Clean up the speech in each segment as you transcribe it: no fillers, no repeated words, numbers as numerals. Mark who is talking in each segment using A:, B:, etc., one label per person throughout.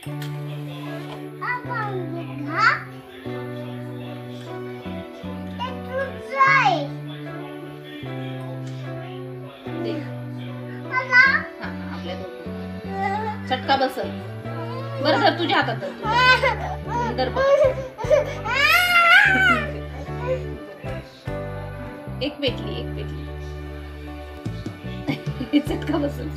A: चटका बसल बरं तर तुझ्या हातात एक पेटली चटका बसल.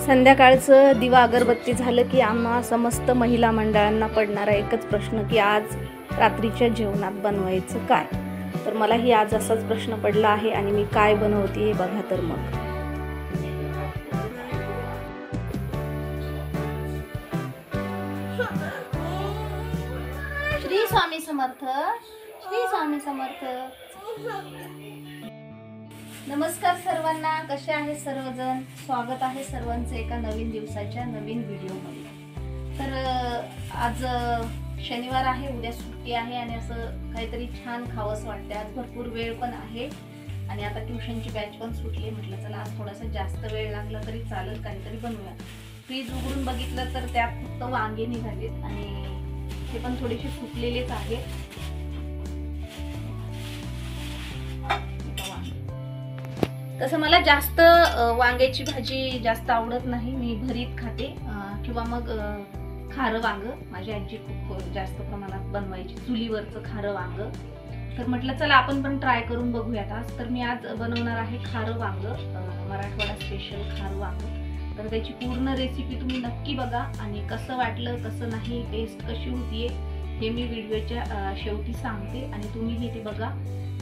A: संध्याकाळचं दिवा अगरबत्ती झालं की आम्हा समस्त महिला मंडळांना पडणारा एकच प्रश्न की आज रात्रीच्या जेवणात बनवायचं काय. तर मलाही आज असाच प्रश्न पडला आहे आणि मी काय बनवते हे बघा. तर मग श्री स्वामी समर्थ, श्री स्वामी समर्थ. नमस्कार सर्वांना, कसे आहे सर्वजण. स्वागत आहे सर्वांचं एका नवीन दिवसाच्या नवीन व्हिडिओमध्ये. तर आज शनिवार आहे, उद्या सुट्टी आहे आणि असं काहीतरी छान खावंसं वाटतं. आज भरपूर वेळ पण आहे आणि आता ट्युशनची बॅच पण सुटली. म्हटलं चला आज थोडासा जास्त वेळ लागला तरी चालेल, काहीतरी बनवूया. फ्रीज उघडून बघितलं तर त्यात फक्त वांगे निघालेत आणि ते पण थोडेसे सुकलेलेच आहेत. तसं मला जास्त वांग्याची भाजी जास्त आवडत नाही. मी भरीत खाते किंवा मग खारं वांग. माझी आजी खूप जास्त प्रमाणात बनवायची चुलीवरचं खारं वांग. तर म्हटलं चला आपण पण ट्राय करून बघूयात आज. तर मी आज बनवणार आहे खारं वांग, मराठवाडा स्पेशल खारं वांग. तर त्याची पूर्ण रेसिपी तुम्ही नक्की बघा आणि कसं वाटलं कसं नाही, टेस्ट कशी होतीये हे मी व्हिडिओच्या शेवटी सांगते आणि तुम्ही ते बघा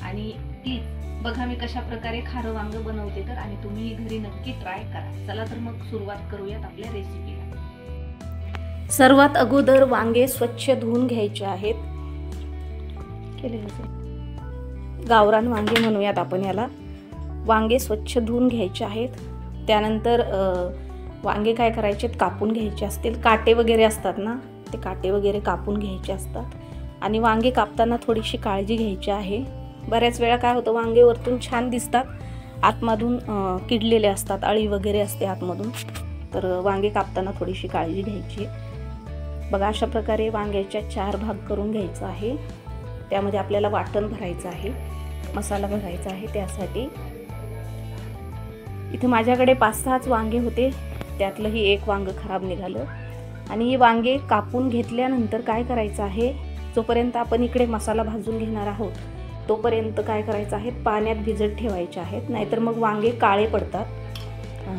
A: आणि प्लीज बघा मी कशा प्रकारे खारं वांग बनवते. तर आणि तुम्ही घरी नक्की ट्राय करा. चला तर मग सुरुवात करूयात आपल्या रेसिपीला. सर्वात अगोदर वांगे स्वच्छ धुवून घ्यायचे आहेत. गावरान वांगे म्हणूयात आपण याला. वांगे स्वच्छ धुवून घ्यायचे आहेत. त्यानंतर वांगे काय करायचे, कापून घ्यायचे असतील. काटे वगैरे असतात ना, ते काटे वगैरे कापून घ्यायचे असतात. आणि वांगे कापताना थोडीशी काळजी घ्यायची आहे. बऱ्याच वेळा काय होतं, वांगे वरतून छान दिसतात, आतमधून किडलेले असतात, अळी वगैरे असते आतमधून. तर वांगे कापताना थोडीशी काळजी घ्यायची. बघा अशा प्रकारे वांग्याच्या 4 भाग करून घ्यायचं आहे. त्यामध्ये आपल्याला वाटण भरायचं आहे, मसाला भरायचा आहे. त्यासाठी इथे माझ्याकडे 5-6 वांगे होते, त्यातलंही एक वांग खराब निघालं. आणि ही वांगे कापून घेतल्यानंतर काय करायचं आहे, जोपर्यंत आपण इकडे मसाला भाजून घेणार आहोत तोपर्यंत काय करायचं आहे, पाण्यात भिजत ठेवायचे आहेत, नाहीतर मग वांगे काळे पडतात.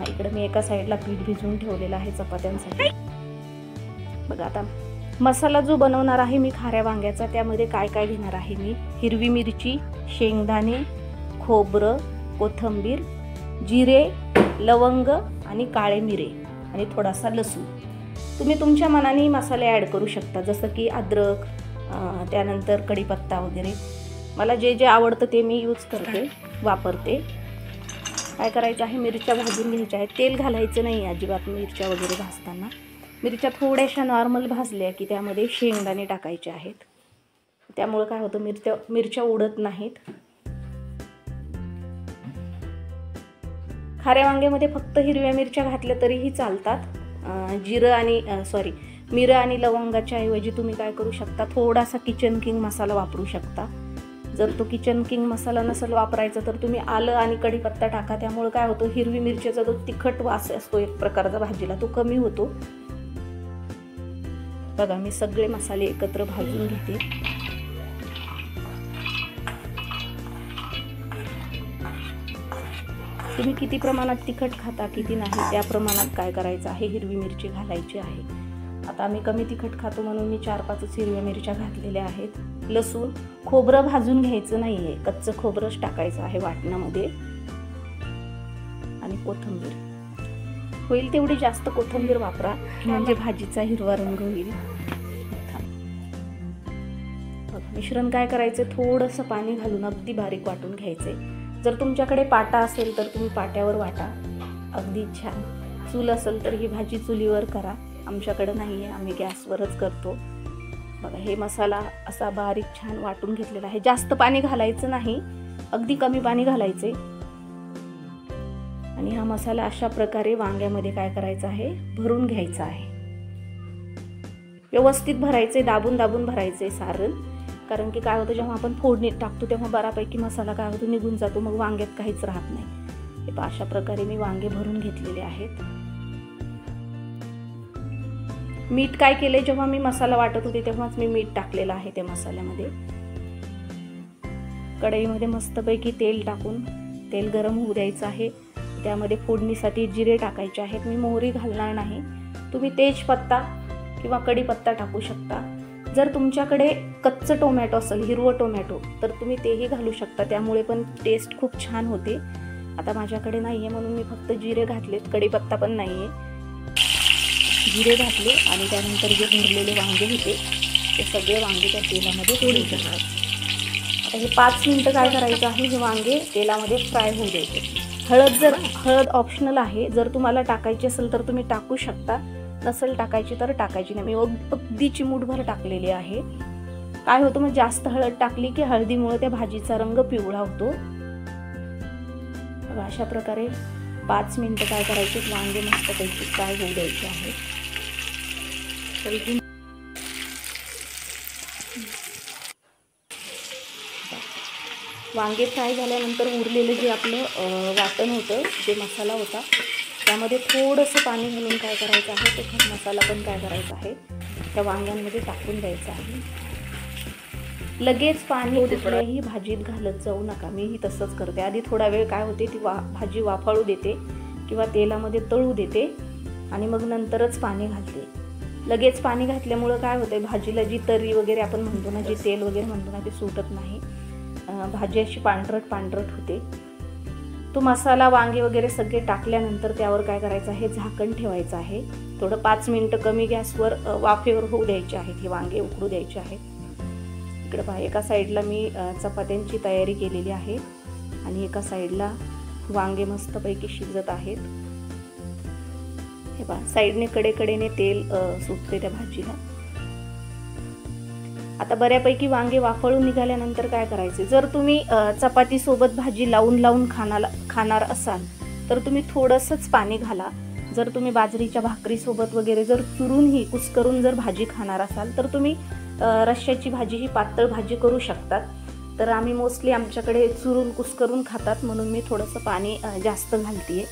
A: इकडे मी एका साईडला पीठ भिजवून ठेवलेलं आहे चपात्यांसाठी. बघा आता मसाला जो बनवणार आहे मी खाऱ्या वांग्याचा, त्यामध्ये काय काय घेणार आहे मी, हिरवी मिरची, शेंगदाणे, खोबरं, कोथिंबीर, जिरे, लवंग आणि काळे मिरे आणि थोडासा लसूण. तुम्ही तुमच्या मनाने मसाले ॲड करू शकता, जसं की अद्रक, त्यानंतर कढीपत्ता वगैरे. मला जे जे आवडतं ते मी यूज करते, वापरते. काय करायचं आहे, मिरच्या भाजून घ्यायच्या आहेत. तेल घालायचं नाही अजिबात मिरच्या वगैरे भाजताना. मिरच्या थोड्याशा नॉर्मल भाजल्या की त्यामध्ये शेंगदाणे टाकायचे आहेत. त्यामुळे काय होतं, मिरच्या उडत नाहीत. खाऱ्या वांग्यामध्ये फक्त हिरव्या मिरच्या घातल्या तरीही चालतात. मिरं आणि लवंगाच्या ऐवजी तुम्ही काय करू शकता, थोडासा किचन किंग मसाला वापरू शकता. जर तो किचन किंग मसाला नसेल वापरायचा तर तुम्ही आलं आणि कढीपत्ता टाका. त्यामुळे काय होतं, हिरवी मिरचीचा जो तिखट वास असतो एक प्रकारचा भाजीला, तो कमी होतो. बघा मी सगळे मसाले एकत्र भाजून घेते. तुम्ही किती प्रमाणात तिखट खाता किती नाही त्या प्रमाणात काय करायचं आहे, हिरवी मिरची घालायची आहे. आता आम्ही कमी तिखट खातो म्हणून मी 4-5 हिरव्या मिरच्या घातलेल्या आहेत. लसूण, खोबरं भाजून घ्यायचं नाहीये, कच्चं खोबरंच टाकायचं आहे वाटणामध्ये. आणि कोथिंबीर, होईल तेवढी जास्त कोथिंबीर वापरा म्हणजे भाजीचा हिरवा रंग होईल. मिश्रण काय करायचं, थोडंसं पाणी घालून अगदी बारीक वाटून घ्यायचे. जर तुमच्याकडे पाटा असेल तर तुम्ही पाट्यावर वाटा, अगदी छान. चूल असेल तर ही भाजी चुलीवर करा. आमच्याकडे नाही आहे, आम्ही गॅसवरच करतो. बघा हे मसाला असा बारीक छान वाटून घेतलेला आहे. जास्त पाणी घालायचं नाही, अगदी कमी पाणी घालायचे. आणि हा मसाला अशा प्रकारे वांग्यामध्ये काय करायचा आहे, भरून घ्यायचा आहे. व्यवस्थित भरायचे, दाबून दाबून भरायचे सारण. कारण की काय होतं, जेव्हा आपण फोडणीत टाकतो तेव्हा बऱ्यापैकी मसाला काय होतो, निघून जातो, मग वांग्यात काहीच राहत नाही. हे अशा प्रकारे मी वांगे भरून घेतलेले आहेत. मीठ काय केले, जेव्हा मी मसाला वाटत होते तेव्हाच मी मीठ टाकलेलं आहे त्या मसाल्यामध्ये. कढईमध्ये मस्तपैकी तेल टाकून तेल गरम होऊ द्यायचं आहे. त्यामध्ये फोडणीसाठी जिरे टाकायचे आहेत. मी मोहरी घालणार नाही. तुम्ही तेजपत्ता किंवा कढीपत्ता टाकू शकता. जर तुमच्याकडे कच्चं टोमॅटो असेल, हिरवं टोमॅटो, तर तुम्ही तेही घालू शकता, त्यामुळे पण टेस्ट खूप छान होते. आता माझ्याकडे नाही आहे म्हणून मी फक्त जिरे घातलेत, कढीपत्ता पण नाही आहे. जिरे घातले आणि त्यानंतर जे भरलेले वांगे होते ते सगळे वांगे त्या तेलामध्ये तळून घ्यायचे. आता हे 5 मिनिटं काय करायचं आहे, हे वांगे तेलामध्ये फ्राय होऊ द्यायचे. हळद ऑप्शनल आहे. जर तुम्हाला टाकायची असेल तर तुम्ही टाकू शकता, नसेल टाकायची तर टाकायची नाही. मी अगदी चिमूटभर टाकलेली आहे. काय होतं, मग जास्त हळद टाकली की हळदीमुळे त्या भाजीचा रंग पिवळा होतो. अशा प्रकारे 5 मिनिटं काय करायचे, वांगे मस्तपैकी फ्राय होऊ द्यायचे आहे. वांगे फ्राय झाल्यानंतर उरलेलं जे आपलं वाटण होतं, जे मसाला होता, त्यामध्ये थोडंसं पाणी घालून काय करायचं आहे, तो मसाला पण काय करायचा आहे, त्या वांग्यांमध्ये टाकून द्यायचा आहे. लगेच पाणी कुठल्याही भाजीत घालत जाऊ नका. मीही तसंच करते. आधी थोडा वेळ काय होते, ती भाजी वाफाळू देते किंवा तेलामध्ये तळू देते आणि मग नंतरच पाणी घालते. लगेच पाणी घातल्यामुळं काय होतंय, भाजीला जी तरी वगैरे आपण म्हणतो ना, जी तेल वगैरे म्हणतो ना, ते सुटत नाही. भाजी अशी पांढरट पांढरट होते. तो मसाला, वांगे वगैरे सगळे टाकल्यानंतर त्यावर काय करायचं आहे, झाकण ठेवायचं आहे. थोडं 5 मिनिटं कमी गॅसवर वाफेवर होऊ द्यायचे आहेत. हे वांगे उकडू द्यायचे आहेत. इकडे पहा, एका साईडला मी चपात्यांची तयारी केलेली आहे आणि एका साईडला वांगे मस्तपैकी शिजत आहेत. हे पहा, साईडने कडेकडेने तेल सुटते त्या भाजीला. आता बऱ्यापैकी वांगे वाफळून निघाल्यानंतर काय करायचे, जर तुम्ही चपाती सोबत भाजी लावून लावून खाणार असाल तर तुम्ही थोडंसंच पाणी घाला. जर तुम्ही बाजरीच्या भाकरीसोबत वगैरे जर चुरूनही कुस्करून जर भाजी खाणार असाल तर तुम्ही रश्श्याची भाजी ही पातळ भाजी करू शकतात. तर आम्ही मोस्टली आमच्याकडे चुरून कुस्करून खातात म्हणून मी थोडंसं पाणी जास्त घालते.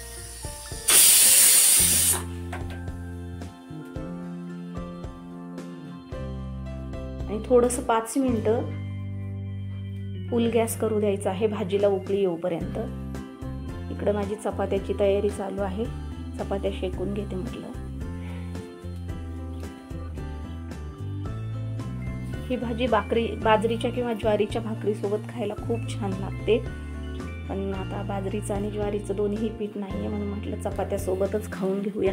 A: आणि थोडंसं 5 मिनिटं फुल गॅस करू द्यायचा आहे, भाजीला उकळी येऊपर्यंत. इकडं माझी चपात्याची तयारी चालू आहे. चपात्या शेकून घेते म्हटलं. ही भाजी बाजरीच्या किंवा ज्वारीच्या भाकरीसोबत खायला खूप छान लागते. पण आता बाजरीचं आणि ज्वारीचं दोन्ही पीठ नाहीये म्हणून म्हटलं चपात्यासोबतच खाऊन घेऊया.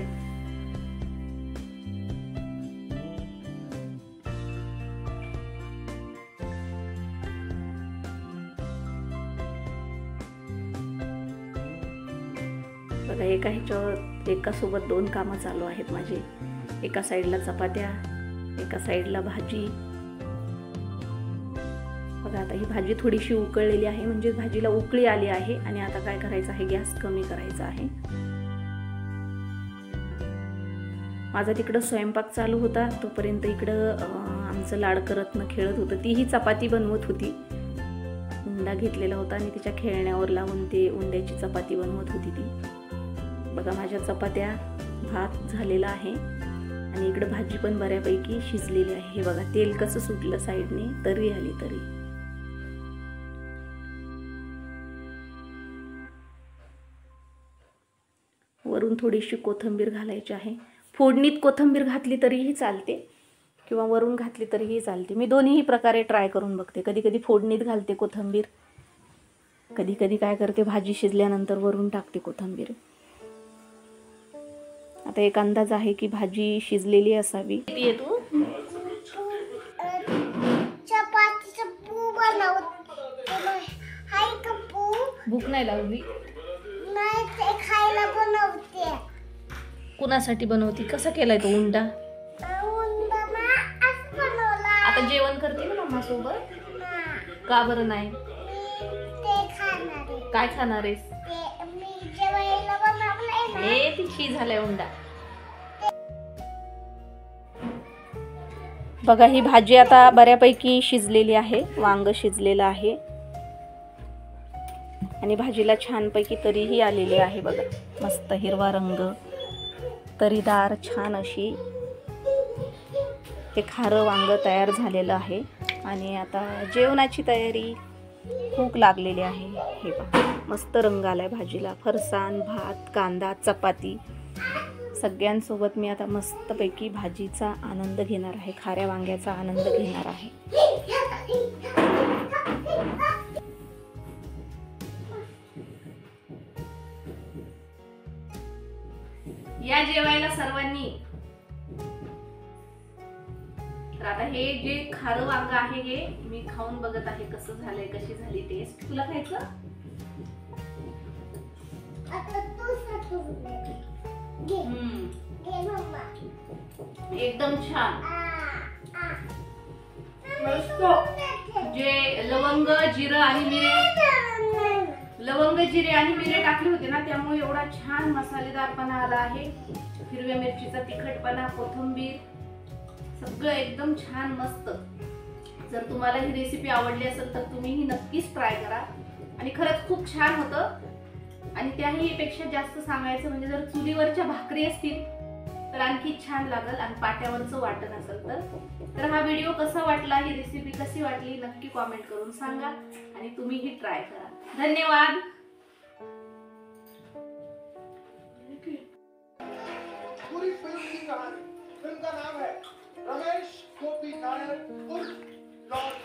A: बघा, एका सोबत 2 कामं चालू आहेत माझे. एका साईडला चपात्या, एका साईडला भाजी. बघा, आता ही भाजी थोडीशी उकळलेली आहे, म्हणजे भाजीला उकळी आली आहे. आणि आता काय करायचं आहे, गॅस कमी करायचा आहे. माझा तिकडं स्वयंपाक चालू होता, तोपर्यंत इकडं आमचं लाड करत खेळत होतं. तीही चपाती बनवत होती. उंडा घेतलेला होता आणि तिच्या खेळण्यावर लावून ते उंड्याची चपाती बनवत होती ती. बघा, माझ्या चपात्या, भात झालेला आहे आणि इकडं भाजी पण बऱ्यापैकी शिजलेली आहे. हे बघा, तेल कसं सुटलं साईडने, तरी आली तरी. वरून थोडीशी कोथिंबीर घालायची आहे. फोडणीत कोथिंबीर घातली तरीही चालते किंवा वरून घातली तरीही चालते. मी दोन्ही प्रकारे ट्राय करून बघते. कधी कधी फोडणीत घालते कोथिंबीर, कधी कधी काय करते, भाजी शिजल्यानंतर वरून टाकते कोथिंबीर. आता एक अंदाज आहे की भाजी शिजलेली असावी. तू भूक नाही लागली? कुणासाठी बनवती? कसा केलाय तो उंडा? आता जेवण करते ना मम्मा सोबत? का बरं नाही? काय खाणार आहेस? हे ती झालाय उंडा. बघा ही भाजी आता बऱ्यापैकी शिजलेली आहे, वांग शिजलेलं आहे आणि भाजीला छानपैकी तरीही आलेली आहे. बघा मस्त हिरवा रंग, तरीदार छान अशी हे खारं वांग तयार झालेलं आहे. आणि आता जेवणाची तयारी भूक लागलेली आहे. हे बघा मस्त रंग आलाय भाजीला. फरसाण, भात, कांदा, चपाती सगळ्यांसोबत मी आता मस्तपैकी भाजीचा आनंद घेणार आहे, खाऱ्या वांग्याचा आनंद घेणार आहे. या जेवायला सर्वांनी. तर आता हे जे खारं वांग आहे हे मी खाऊन बघत आहे कसं झालंय, कशी झाली टेस्ट. तुला खायचं? एकदम छान. जे लवंग, जिरं आणि मिरे टाकले होते ना, त्यामुळे एवढा छान मसालेदारपणा आला आहे. हिरव्या मिरचीचा तिखटपणा, कोथिंबीर सगळं एकदम छान मस्त. जर तुम्हाला ही रेसिपी आवडली असेल तर तुम्हीही नक्कीच ट्राय करा. आणि खरंच खूप छान होतं. आणि त्याही पेक्षा जास्त सांगायचं म्हणजे जर चुलीवरच्या भाकरी असतील तर आणखी छान लागल. आणि पाट्यावरचं वाटण असेल तर हा व्हिडिओ कसा वाटला, ही रेसिपी कशी वाटली नक्की कॉमेंट करून सांगा. आणि तुम्हीही ट्राय करा. धन्यवाद.
B: पूरी फिल्म का नाम है रमेश गोपी नायर उर्फ लॉर्ड